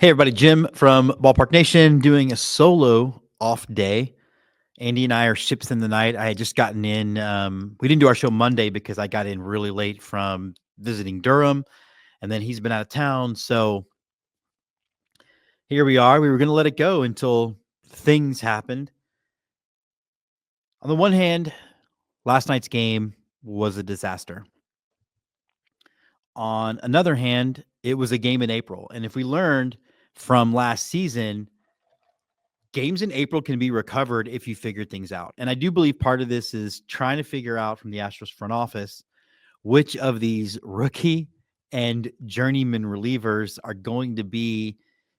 Hey, everybody, Jim from Ballpark Nation doing a solo off day. Andy and I are ships in the night. I had just gotten in. We didn't do our show Monday because I got in really late from visiting Durham, and then he's been out of town. So here we are. We were going to let it go until things happened. On the one hand, last night's game was a disaster. On another hand, it was a game in April. And if we learned from last season, games in April can be recovered if you figure things out. And I do believe part of this is trying to figure out from the Astros front office which of these rookie and journeyman relievers are going to be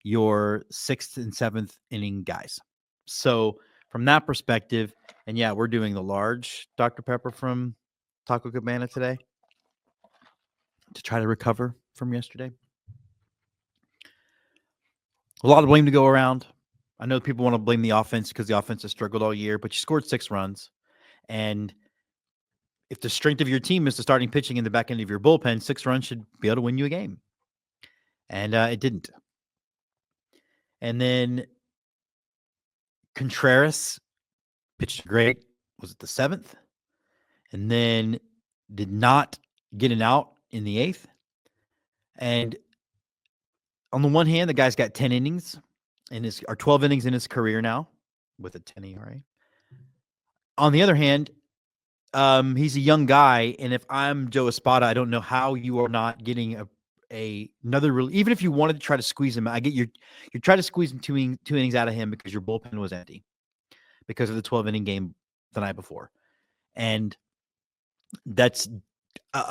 your sixth and seventh inning guys. So from that perspective, and yeah, we're doing the large Dr. Pepper from Taco Cabana today to try to recover from yesterday. A lot of blame to go around. I know people want to blame the offense because the offense has struggled all year, but you scored 6 runs. And if the strength of your team is the starting pitching in the back end of your bullpen, 6 runs should be able to win you a game. And it didn't. And then Contreras pitched great. Was it the 7th? And then did not get an out in the 8th. And on the one hand, the guy's got 10 innings or 12 innings in his career now with a 10 ERA. On the other hand, he's a young guy, and if I'm Joe Espada, I don't know how you are not getting another. Even if you wanted to try to squeeze him, I get you're trying to squeeze him two innings out of him because your bullpen was empty because of the 12-inning game the night before, and that's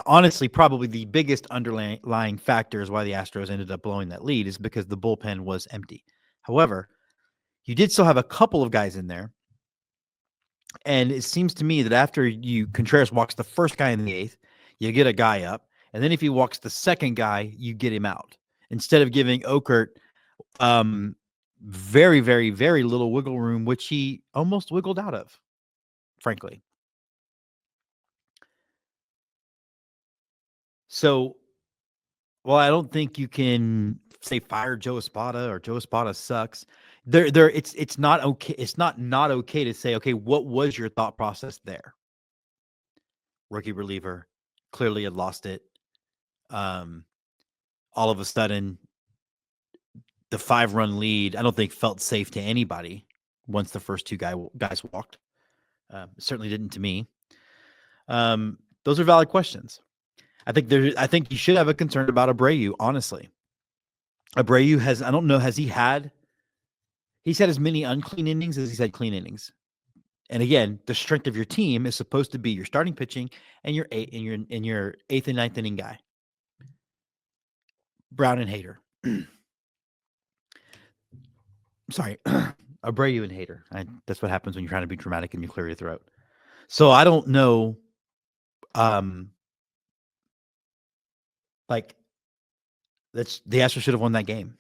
honestly probably the biggest underlying factor is why the Astros ended up blowing that lead is because the bullpen was empty. However, you did still have a couple of guys in there. And it seems to me that after Contreras walks the first guy in the 8th, you get a guy up. And then if he walks the second guy, you get him out. Instead of giving Okert very, very, very little wiggle room, which he almost wiggled out of, frankly. So, well, I don't think you can say fire Joe Espada or Joe Espada sucks. It's not okay. It's not okay to say, okay, what was your thought process there? Rookie reliever clearly had lost it. All of a sudden, the 5-run lead, I don't think felt safe to anybody once the first 2 guys walked. Certainly didn't to me. Those are valid questions. I think you should have a concern about Abreu, honestly. Abreu he's had as many unclean innings as he's had clean innings. And again, the strength of your team is supposed to be your starting pitching and your 8th and 9th inning guy. Brown and Hader. Sorry, Abreu and Hader. That's what happens when you're trying to be dramatic and you clear your throat. So I don't know. The Astros should have won that game.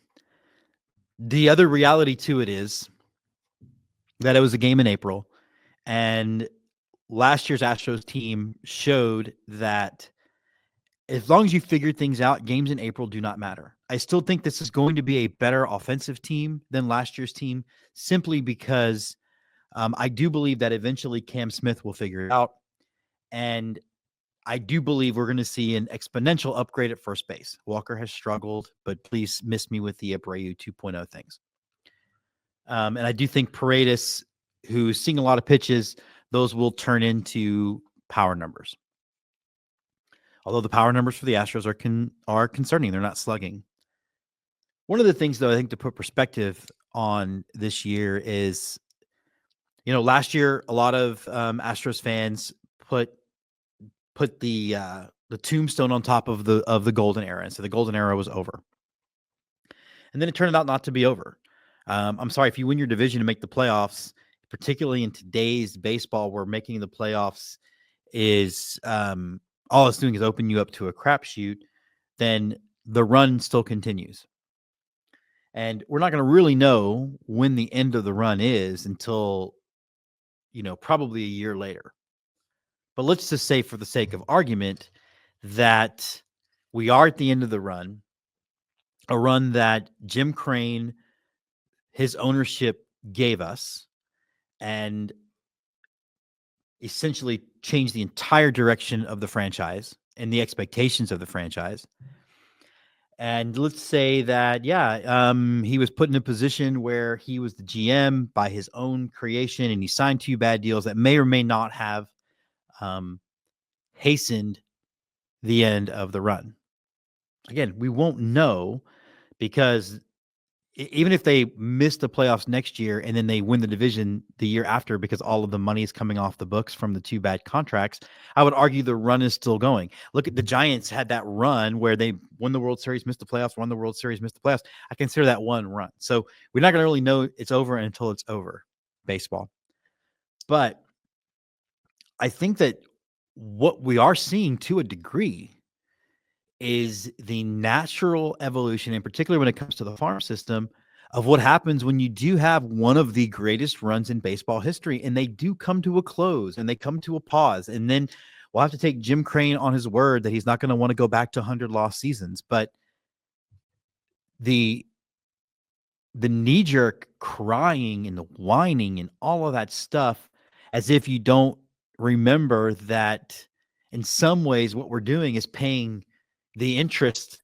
The other reality to it is that it was a game in April, and last year's Astros team showed that as long as you figure things out, games in April do not matter. I still think this is going to be a better offensive team than last year's team, simply because I do believe that eventually Cam Smith will figure it out. And I do believe we're going to see an exponential upgrade at first base. Walker has struggled, but please miss me with the Abreu 2.0 things. And I do think Paredes, who's seeing a lot of pitches, those will turn into power numbers. Although the power numbers for the Astros are concerning. They're not slugging. One of the things, though, I think to put perspective on this year is, last year a lot of Astros fans put the tombstone on top of the golden era, and so the golden era was over. And then it turned out not to be over. I'm sorry, if you win your division and make the playoffs, particularly in today's baseball, where making the playoffs is all it's doing is open you up to a crapshoot, then the run still continues. And we're not going to really know when the end of the run is until, probably a year later. But let's just say, for the sake of argument, that we are at the end of the run. a run that Jim Crane, his ownership, gave us, and essentially changed the entire direction of the franchise and the expectations of the franchise. And let's say that, he was put in a position where he was the GM by his own creation, and he signed 2 bad deals that may or may not have hastened the end of the run. Again, we won't know, because even if they miss the playoffs next year and then they win the division the year after because all of the money is coming off the books from the 2 bad contracts, I would argue the run is still going. Look at the Giants had that run where they won the World Series, missed the playoffs, won the World Series, missed the playoffs. I consider that one run. So we're not going to really know it's over until it's over, baseball. But I think that what we are seeing to a degree is the natural evolution, in particular when it comes to the farm system, of what happens when you do have one of the greatest runs in baseball history, and they do come to a close and they come to a pause. And then we'll have to take Jim Crane on his word that he's not going to want to go back to 100 lost seasons. But the knee-jerk crying and the whining and all of that stuff, as if you don't remember that in some ways what we're doing is paying the interest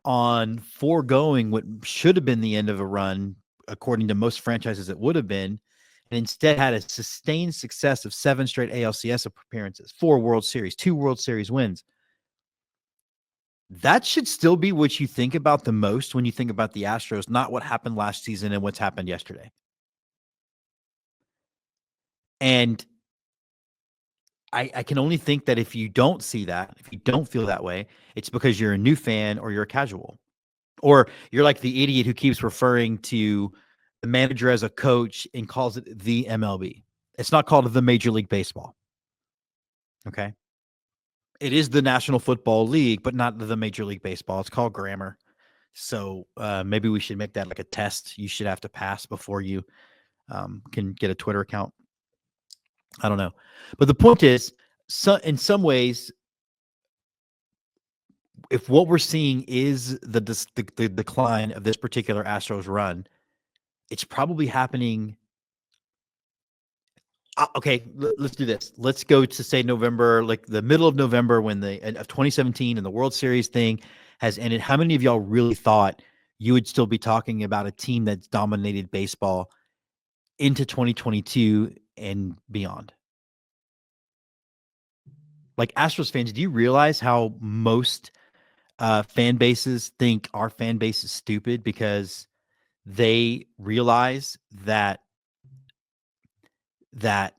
on foregoing what should have been the end of a run, according to most franchises it would have been, and instead had a sustained success of 7 straight ALCS appearances, 4 World Series, 2 World Series wins. That should still be what you think about the most when you think about the Astros, not what happened last season and what's happened yesterday. And I can only think that if you don't see that, if you don't feel that way, it's because you're a new fan or you're a casual. Or you're like the idiot who keeps referring to the manager as a coach and calls it the MLB. It's not called the Major League Baseball. Okay. It is the National Football League, but not the Major League Baseball. It's called grammar. So maybe we should make that like a test you should have to pass before you can get a Twitter account. I don't know. But the point is, in some ways, if what we're seeing is the decline of this particular Astros run, it's probably happening. Okay, let's do this. Let's go to say November, like the middle of November, when of 2017 and the World Series thing has ended. How many of y'all really thought you would still be talking about a team that's dominated baseball into 2022 and beyond? Like, Astros fans, do you realize how most fan bases think our fan base is stupid because they realize that the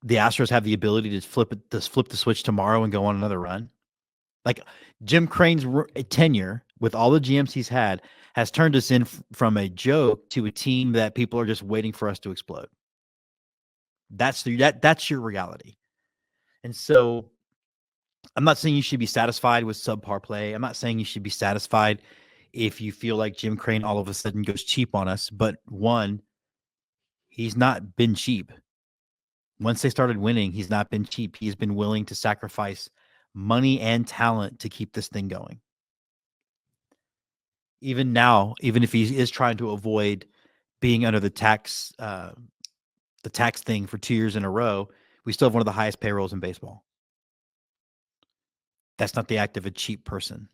Astros have the ability to flip the switch tomorrow and go on another run? Like, Jim Crane's tenure with all the GMs he's had has turned us in from a joke to a team that people are just waiting for us to explode. That's your reality. And so I'm not saying you should be satisfied with subpar play. I'm not saying you should be satisfied if you feel like Jim Crane all of a sudden goes cheap on us. But one, he's not been cheap. Once they started winning, he's not been cheap. He's been willing to sacrifice money and talent to keep this thing going. Even now, even if he is trying to avoid being under the tax thing for 2 years in a row, we still have one of the highest payrolls in baseball. That's not the act of a cheap person.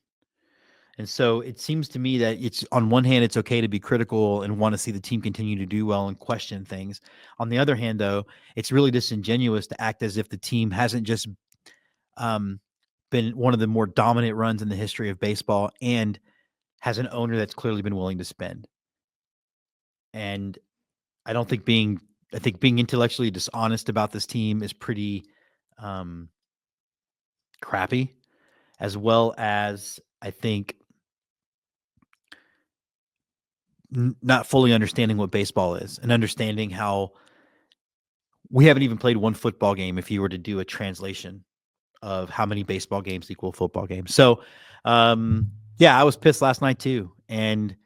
And so it seems to me that it's, on one hand, it's okay to be critical and want to see the team continue to do well and question things. On the other hand, though, it's really disingenuous to act as if the team hasn't just been one of the more dominant runs in the history of baseball and has an owner that's clearly been willing to spend. And I think being intellectually dishonest about this team is pretty crappy, as well as I think not fully understanding what baseball is and understanding how we haven't even played one football game if you were to do a translation of how many baseball games equal football games. So, I was pissed last night too. And,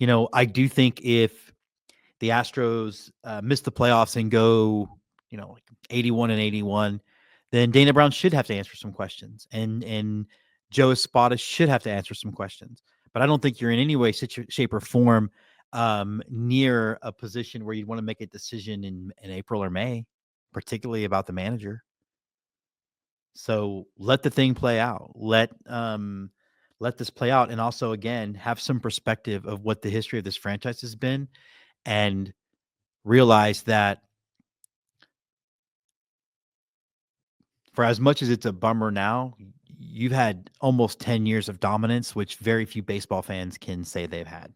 I do think if the Astros miss the playoffs and go, like 81-81, then Dana Brown should have to answer some questions. And Joe Espada should have to answer some questions. but I don't think you're in any way, shape, or form near a position where you'd want to make a decision in April or May, particularly about the manager. So let the thing play out. Let this play out, and also again have some perspective of what the history of this franchise has been, and realize that for as much as it's a bummer now, you've had almost 10 years of dominance, which very few baseball fans can say they've had.